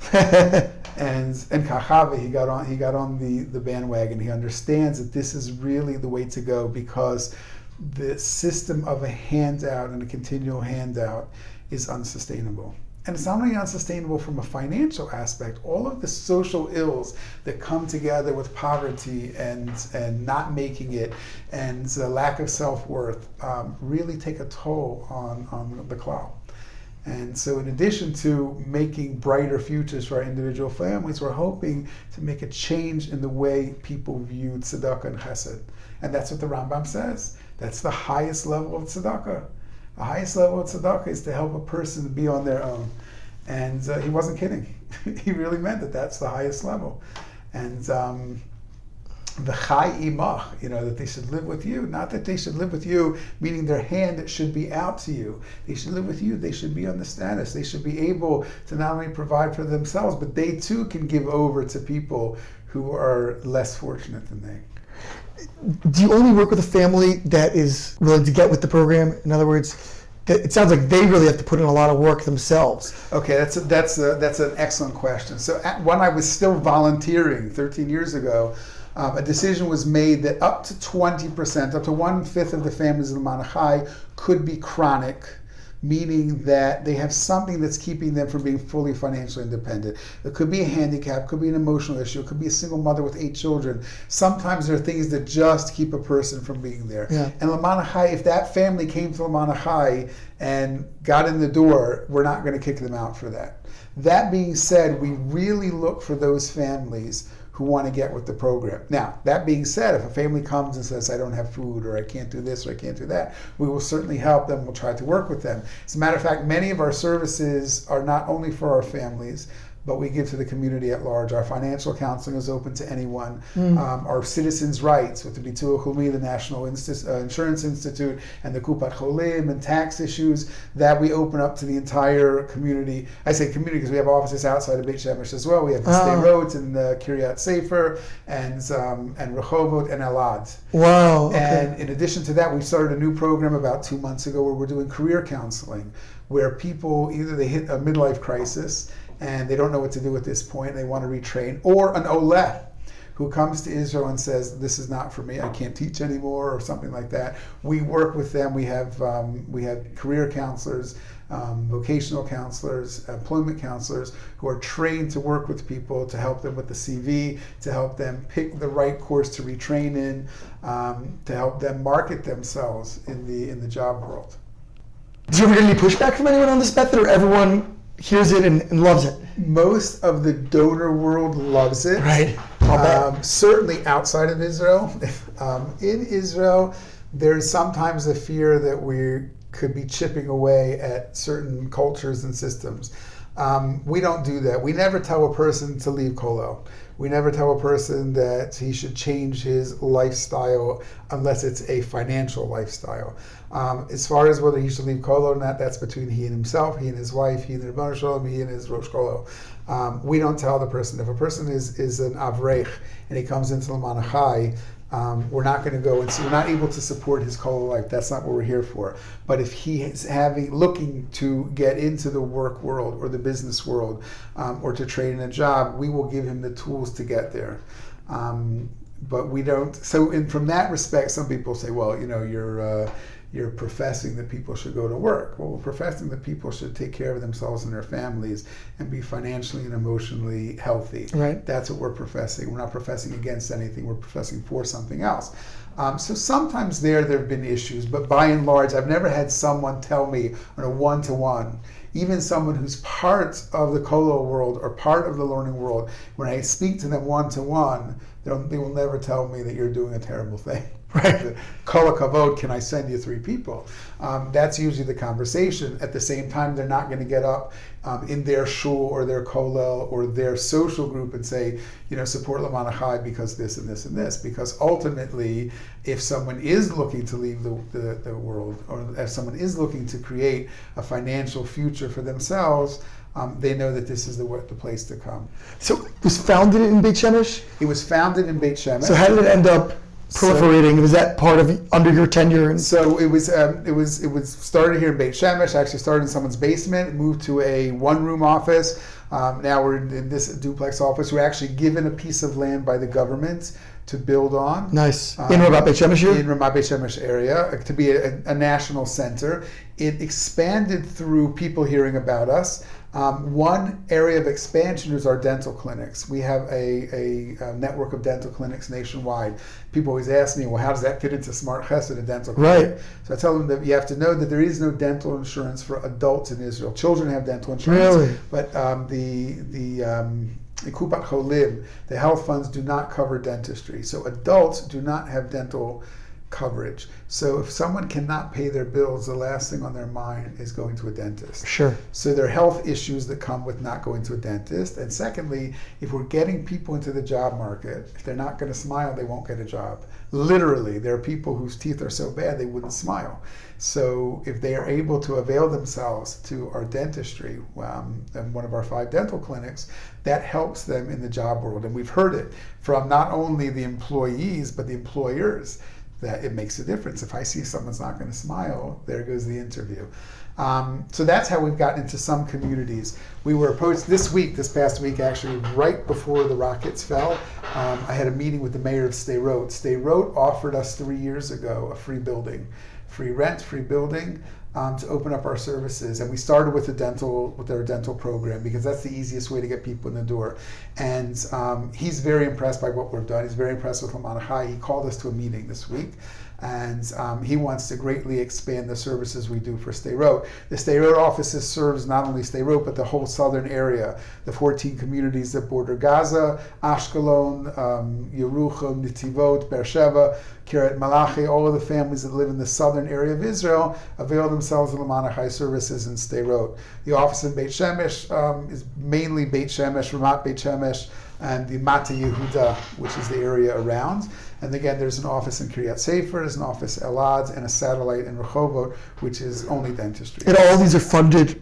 and Kachave, he got on the bandwagon. He understands that this is really the way to go, because the system of a handout and a continual handout is unsustainable. And it's not only unsustainable from a financial aspect, all of the social ills that come together with poverty and not making it and the lack of self-worth really take a toll on the klal. And so in addition to making brighter futures for our individual families, we're hoping to make a change in the way people view tzedakah and chesed. And that's what the Rambam says. That's the highest level of tzedakah. The highest level of tzedakah is to help a person be on their own. And he wasn't kidding. He really meant that that's the highest level. And the chai imach, that they should live with you. Not that they should live with you, meaning their hand should be out to you. They should live with you. They should be on the status. They should be able to not only provide for themselves, but they too can give over to people who are less fortunate than they. Do you only work with a family that is willing to get with the program? In other words, it sounds like they really have to put in a lot of work themselves. Okay, that's an excellent question. So when I was still volunteering 13 years ago, a decision was made that up to 20%, up to 1/5 of the families in L'maan Achai could be chronic, meaning that they have something that's keeping them from being fully financially independent. It could be a handicap, could be an emotional issue, it could be a single mother with 8 children. Sometimes there are things that just keep a person from being there. Yeah. And L'maan Achai, if that family came to L'maan Achai and got in the door, we're not going to kick them out for that. That being said, we really look for those families who want to get with the program. Now, that being said, if a family comes and says, I don't have food, or I can't do this, or I can't do that, we will certainly help them. We'll try to work with them. As a matter of fact, many of our services are not only for our families, but we give to the community at large. Our financial counseling is open to anyone. Our citizens' rights with the Bituach Leumi, the National Insurance Institute, and the Kupat Cholim, and tax issues, that we open up to the entire community. I say community because we have offices outside of Beit Shemesh as well. We have Sderot and Kiryat Sefer and Rehovot and Elad. Wow. Okay. And in addition to that, we started a new program about 2 months ago where we're doing career counseling, where people either they hit a midlife crisis and they don't know what to do at this point, they want to retrain, or an oleh who comes to Israel and says, this is not for me, I can't teach anymore, or something like that. We work with them. We have career counselors, vocational counselors, employment counselors who are trained to work with people, to help them with the CV, to help them pick the right course to retrain in, to help them market themselves in the job world. Do you ever get any pushback from anyone on this method, or everyone hears it and loves it? Most of the donor world loves it. Right. Certainly outside of Israel. In Israel, there's sometimes a fear that we could be chipping away at certain cultures and systems. We don't do that. We never tell a person to leave Kollel. We never tell a person that he should change his lifestyle unless it's a financial lifestyle. As far as whether he should leave Kollel or not, that's between he and himself, he and his wife, he and the Rebbeinu Shalom, he and his Rosh Kollel. We don't tell the person. If a person is an Avrech and he comes into L'maan Achai, we're not going to go and we're not able to support his Kollel life. That's not what we're here for. But if he is looking to get into the work world or the business world, or to train in a job, we will give him the tools to get there. But we don't. So, from that respect, some people say, well, you're professing that people should go to work. Well, we're professing that people should take care of themselves and their families and be financially and emotionally healthy. Right. That's what we're professing. We're not professing against anything. We're professing for something else. So sometimes there have been issues, but by and large, I've never had someone tell me on a one-to-one, even someone who's part of the Kollel world or part of the learning world, when I speak to them one-to-one, They will never tell me that you're doing a terrible thing. Right. Kol hakavod, can I send you 3 people? That's usually the conversation. At the same time, they're not going to get up in their shul or their kollel or their social group and say, support L'maan Achai because this and this and this. Because ultimately, if someone is looking to leave the world, or if someone is looking to create a financial future for themselves, they know that this is the place to come. So it was founded in Beit Shemesh? It was founded in Beit Shemesh. So how did it end up proliferating? Was that part of under your tenure? So it was started here in Beit Shemesh. Actually started in someone's basement, moved to a one-room office. Now we're in this duplex office. We're actually given a piece of land by the government to build on. Nice. In Ramat Beit Shemesh here? In Ramat Beit Shemesh area, to be a national center. It expanded through people hearing about us. One area of expansion is our dental clinics. We have a network of dental clinics nationwide. People always ask me, well, how does that fit into Smart Chesed, a dental clinic? Right. So I tell them that you have to know that there is no dental insurance for adults in Israel. Children have dental insurance. Really? But the Kupat Cholim, the health funds do not cover dentistry. So adults do not have dental coverage. So if someone cannot pay their bills, the last thing on their mind is going to a dentist. Sure. So there are health issues that come with not going to a dentist. And secondly, if we're getting people into the job market, if they're not going to smile, they won't get a job. Literally, there are people whose teeth are so bad they wouldn't smile. So if they are able to avail themselves to our dentistry, and one of our 5 dental clinics, that helps them in the job world. And we've heard it from not only the employees, but the employers, that it makes a difference. If I see someone's not going to smile, there goes the interview. So that's how we've gotten into some communities. We were approached this past week, actually, right before the rockets fell. I had a meeting with the mayor of Sderot. Sderot offered us 3 years ago a free building, free rent, free building, to open up our services. And we started with our dental program because that's the easiest way to get people in the door. And he's very impressed by what we've done. He's very impressed with L'maan Achai. He called us to a meeting this week. And he wants to greatly expand the services we do for Sderot. The Sderot offices serves not only Sderot, but the whole southern area, the 14 communities that border Gaza, Ashkelon, Yerucham, Netivot, Beersheba, Kiryat Malachi, all of the families that live in the southern area of Israel avail themselves of L'maan Achai services in Sderot. The office in Beit Shemesh is mainly Beit Shemesh, Ramat Beit Shemesh, and the Mata Yehuda, which is the area around. And again, there's an office in Kiryat Sefer, there's an office in Elad, and a satellite in Rehovot, which is only dentistry. And all these are funded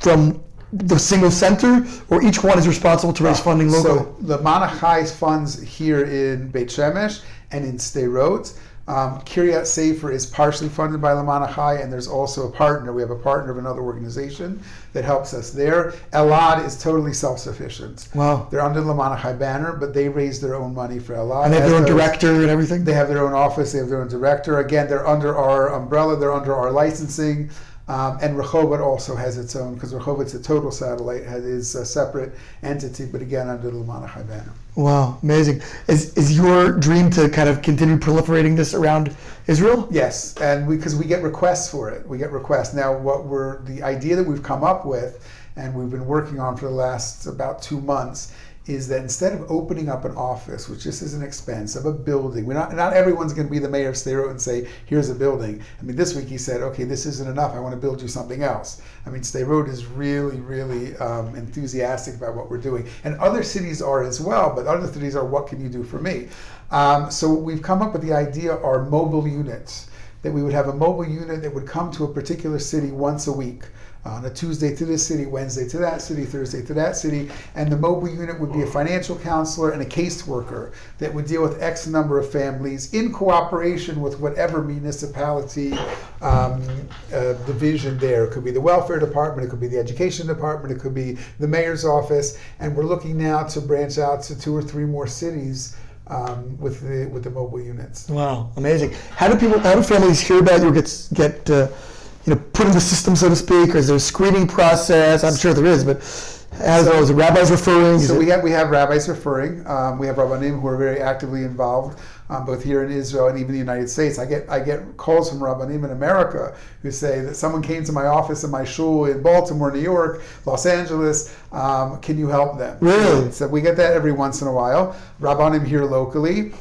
from the single center, or each one is responsible to raise funding locally? So the L'maan Achai funds here in Beit Shemesh and in Sderot. Kiryat Sefer is partially funded by L'maan Achai, and there's also a partner. We have a partner of another organization that helps us there. Elad is totally self-sufficient. Wow. They're under the L'maan Achai banner, but they raise their own money for Elad. And they have their own director and everything? They have their own office, they have their own director. Again, they're under our umbrella, they're under our licensing. And Rehovot also has its own, because Rehovot's a total satellite, is a separate entity, but again under the L'maan Achai banner. Wow, amazing. Is your dream to kind of continue proliferating this around Israel? Yes, and because we get requests for it. We get requests. Now, the idea that we've come up with, and we've been working on for the last about 2 months, is that instead of opening up an office, which just is an expense of a building, not everyone's going to be the mayor of Sderot and say, here's a building. I mean, this week he said, okay, this isn't enough, I want to build you something else. I mean, Sderot is really, really enthusiastic about what we're doing. And other cities are as well, but other cities are, what can you do for me? So we've come up with the idea are mobile units, that we would have a mobile unit that would come to a particular city once a week. On a Tuesday to this city, Wednesday to that city, Thursday to that city, and the mobile unit would be a financial counselor and a caseworker that would deal with X number of families in cooperation with whatever municipality division there. It could be the welfare department, it could be the education department, it could be the mayor's office, and we're looking now to branch out to 2 or 3 more cities with the mobile units. Wow, amazing. How do families hear about you or get put in the system, so to speak, or is there a screening process? I'm sure there is, but is the rabbis referring? So we have rabbis referring. We have rabbanim who are very actively involved. both here in Israel and even the United States. I get calls from Rabbanim in America who say that someone came to my office in my shul in Baltimore, New York, Los Angeles. Can you help them? Really? So we get that every once in a while. Rabbanim here locally,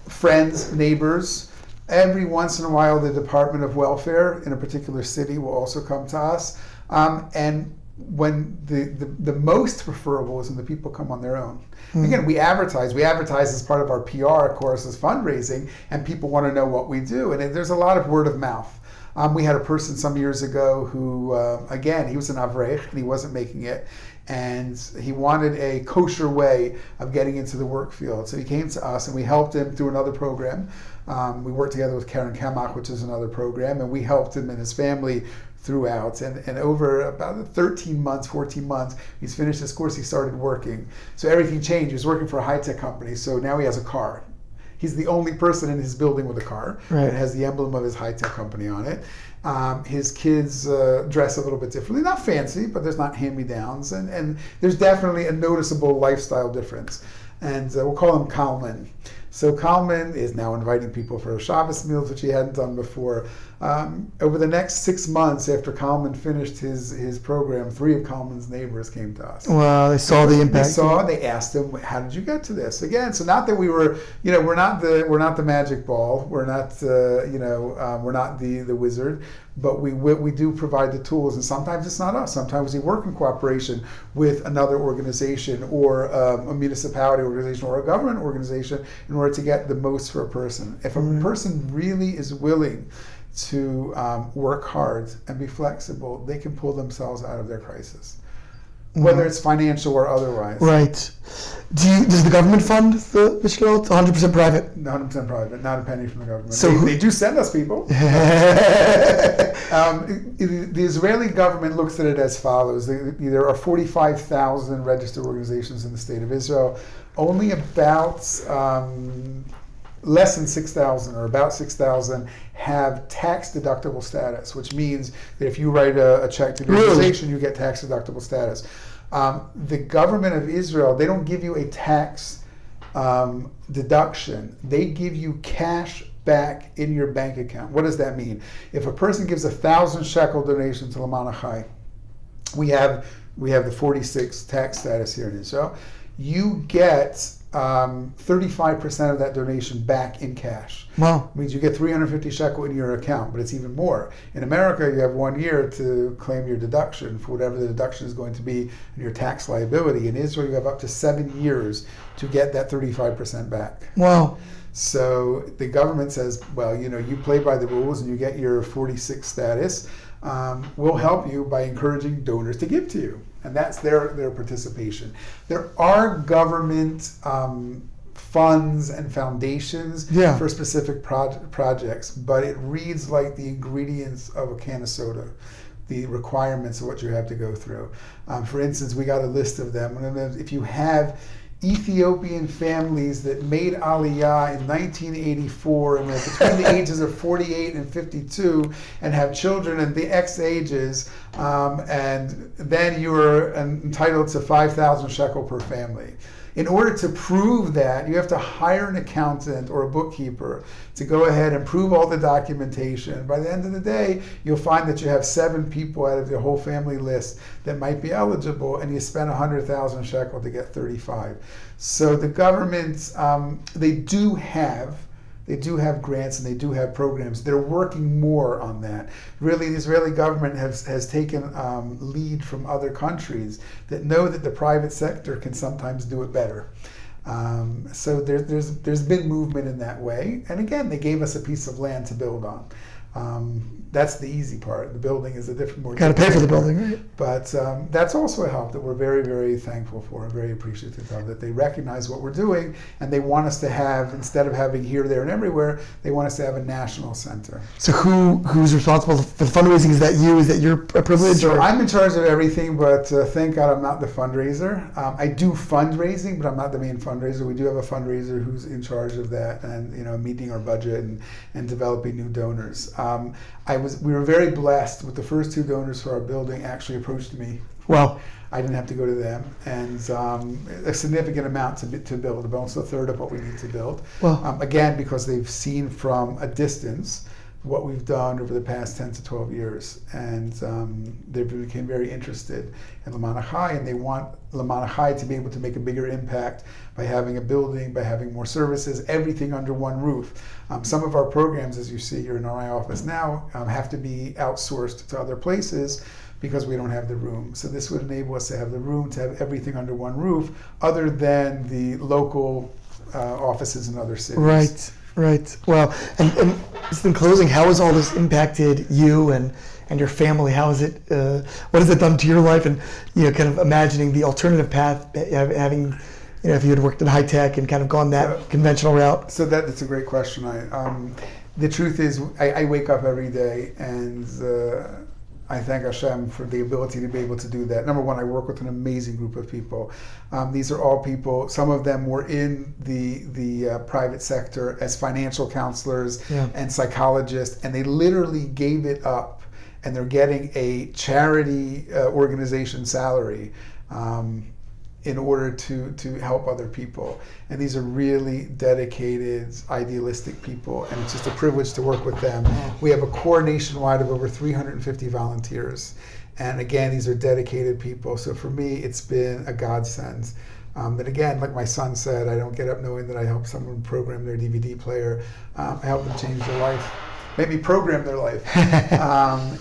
friends, neighbors. Every once in a while, the Department of Welfare in a particular city will also come to us. And when the most preferable is when the people come on their own. Again, we advertise as part of our PR, of course, as fundraising, and people want to know what we do. And there's a lot of word of mouth. We had a person some years ago who, again, he was an Avrech and he wasn't making it. And he wanted a kosher way of getting into the work field. So he came to us and we helped him through another program. We worked together with Karen Kamach, which is another program, and we helped him and his family throughout. And over about 13 months, 14 months, he's finished his course, he started working. So everything changed. He was working for a high-tech company, so now he has a car. He's the only person in his building with a car. Right. It has the emblem of his high-tech company on it. His kids dress a little bit differently. Not fancy, but there's not hand-me-downs. And there's definitely a noticeable lifestyle difference. And we'll call him Kalman. So Kalman is now inviting people for Shabbos meals, which he hadn't done before. Over the next 6 months after Kalman finished his program, 3 of Kalman's neighbors came to us. Wow, they saw the impact. They asked him, "How did you get to this?" Again, so not that we were, we're not the magic ball, we're not, we're not the wizard, but we do provide the tools, and sometimes it's not us. Sometimes we work in cooperation with another organization or a municipality organization or a government organization in order to get the most for a person. If a person really is willing to work hard and be flexible, they can pull themselves out of their crisis, whether it's financial or otherwise. Right. Does the government fund the Mishkilot? 100% private? 100% private, not a penny from the government. So they do send us people. The Israeli government looks at it as follows. There are 45,000 registered organizations in the state of Israel. Only about less than 6,000 or about 6,000 have tax deductible status, which means that if you write a check to the organization, you get tax deductible status. The government of Israel, they don't give you a tax deduction. They give you cash back in your bank account. What does that mean? If a person gives 1,000 shekel donation to L'maan Achai, we have the 46 tax status here in Israel. You get 35% of that donation back in cash. Wow. It means you get 350 shekel in your account, but it's even more. In America, you have 1 year to claim your deduction for whatever the deduction is going to be in your tax liability. In Israel, you have up to 7 years to get that 35% back. Wow. So the government says, well, you play by the rules and you get your 46 status. We'll help you by encouraging donors to give to you. And that's their participation. There are government funds and foundations for specific projects, but it reads like the ingredients of a can of soda, the requirements of what you have to go through. For instance, we got a list of them. If you have Ethiopian families that made aliyah in 1984 and they're between the ages of 48 and 52 and have children in the X ages, and then you are entitled to 5,000 shekel per family. In order to prove that, you have to hire an accountant or a bookkeeper to go ahead and prove all the documentation. By the end of the day, you'll find that you have 7 people out of your whole family list that might be eligible, and you spend 100,000 shekel to get 35. So the government, they do have grants and they do have programs. They're working more on that. Really, the Israeli government has taken lead from other countries that know that the private sector can sometimes do it better. So there's been movement in that way. And again, they gave us a piece of land to build on. That's the easy part. The building is a more. Got to pay for the building, right? But that's also a help that we're very, very thankful for and very appreciative of, that they recognize what we're doing and they want us to have, instead of having here, there, and everywhere, they want us to have a national center. So who's responsible for the fundraising? Is that you? Is that your privilege? So I'm in charge of everything, but thank God I'm not the fundraiser. I do fundraising, but I'm not the main fundraiser. We do have a fundraiser who's in charge of that and meeting our budget and developing new donors. We were very blessed with the first 2 donors for our building actually approached me Wow. I didn't have to go to them, and a significant amount to build, almost a third of what we need to build. Well, Again, because they've seen from a distance what we've done over the past 10 to 12 years, and they became very interested in L'maan Achai, and they want L'maan Achai to be able to make a bigger impact by having a building, by having more services, everything under one roof. Some of our programs, as you see here in our office now, have to be outsourced to other places because we don't have the room. So this would enable us to have the room, to have everything under one roof, other than the local offices in other cities. Right. Well, and just in closing, how has all this impacted you and your family? How is it? What has it done to your life? And kind of imagining the alternative path, having, if you had worked in high tech and kind of gone that conventional route. So that's a great question. The truth is, I wake up every day and I thank Hashem for the ability to be able to do that. Number one, I work with an amazing group of people. These are all people, some of them were in the private sector as financial counselors and psychologists, and they literally gave it up, and they're getting a charity organization salary in order to help other people. And these are really dedicated, idealistic people, and it's just a privilege to work with them. We have a core nationwide of over 350 volunteers. And again, these are dedicated people. So for me, it's been a godsend. That again, like my son said, I don't get up knowing that I help someone program their DVD player. I help them change their life. Maybe program their life.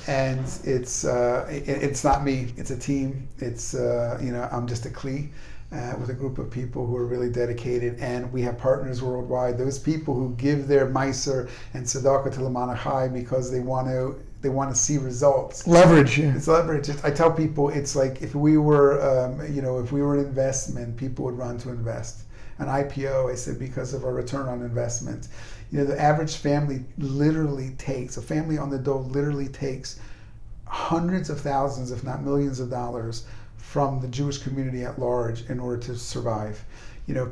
And it's not me, it's a team. It's, I'm just a Kli with a group of people who are really dedicated, and we have partners worldwide. Those people who give their meiser and tzedakah to L'maan Achai because they want to see results. Leverage. Yeah. It's leverage. I tell people it's like if we were, if we were an investment, people would run to invest. An IPO, I said, because of our return on investment. The average family literally takes, a family on the dole literally takes hundreds of thousands, if not millions of dollars from the Jewish community at large in order to survive.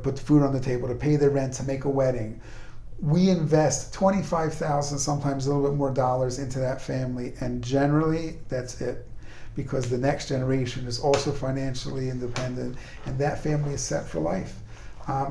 Put food on the table, to pay their rent, to make a wedding. We invest $25,000, sometimes a little bit more dollars into that family, and generally that's it. Because the next generation is also financially independent, and that family is set for life.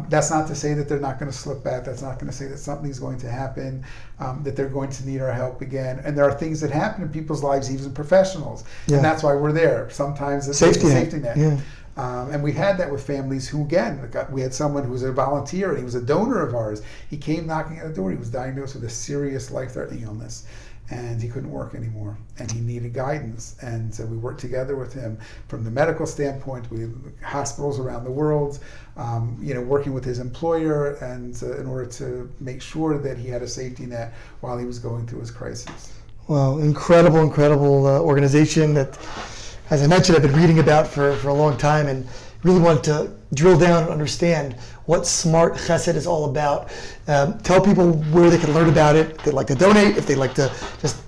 That's not to say that they're not going to slip back. That's not going to say that something's going to happen, that they're going to need our help again. And there are things that happen in people's lives, even professionals. And that's why we're there. Sometimes it's a safety net. Yeah. And we had that with families who, again, we had someone who was a volunteer, and he was a donor of ours. He came knocking at the door. He was diagnosed with a serious life-threatening illness, and he couldn't work anymore, and he needed guidance. And so we worked together with him from the medical standpoint. We hospitals around the world, working with his employer, and in order to make sure that he had a safety net while he was going through his crisis. Well, incredible organization that, as I mentioned, I've been reading about for a long time, and really wanted to drill down and understand what smart chesed is all about. Tell people where they can learn about it, if they'd like to donate, if they'd like to just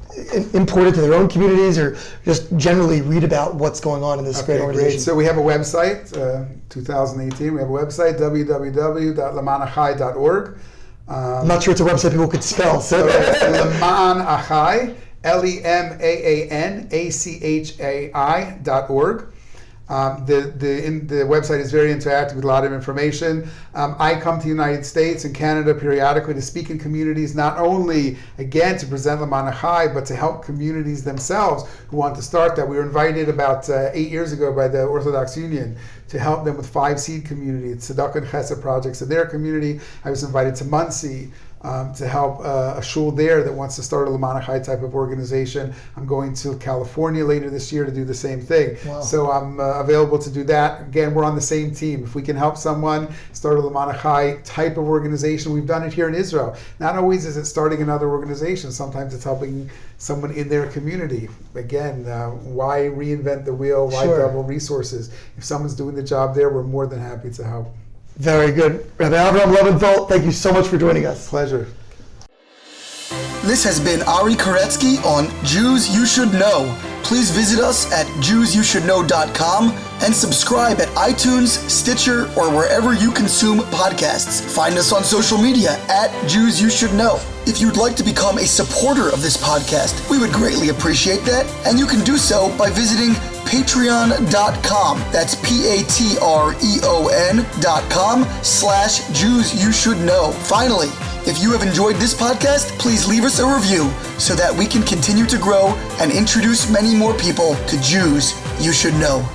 import it to their own communities, or just generally read about what's going on in this great organization. Great. So we have a website, 2018, we have a website, www.lemaanachai.org. I'm not sure it's a website people could spell. So it's L'maan Achai, LEMAANACHAI.org. The website is very interactive with a lot of information. I come to the United States and Canada periodically to speak in communities, not only, again, to present L'maan Achai, but to help communities themselves who want to start that. We were invited about 8 years ago by the Orthodox Union to help them with 5 seed communities, tzedakah and chesed projects in their community. I was invited to Muncie to help a shul there that wants to start a L'maan Achai type of organization. I'm going to California later this year to do the same thing. Wow. So I'm available to do that. Again, we're on the same team. If we can help someone start a L'maan Achai type of organization, we've done it here in Israel. Not always is it starting another organization. Sometimes it's helping someone in their community. Again, why reinvent the wheel? Why double resources? If someone's doing the job there, we're more than happy to help. Very good. Rabbi Avraham Leventhal, thank you so much for joining us. Pleasure. This has been Ari Koretsky on Jews You Should Know. Please visit us at JewsYouShouldKnow.com and subscribe at iTunes, Stitcher, or wherever you consume podcasts. Find us on social media at Jews You Should Know. If you'd like to become a supporter of this podcast, we would greatly appreciate that, and you can do so by visiting patreon.com. That's patreon.com/JewsYouShouldKnow. Finally, if you have enjoyed this podcast, please leave us a review so that we can continue to grow and introduce many more people to Jews You Should Know.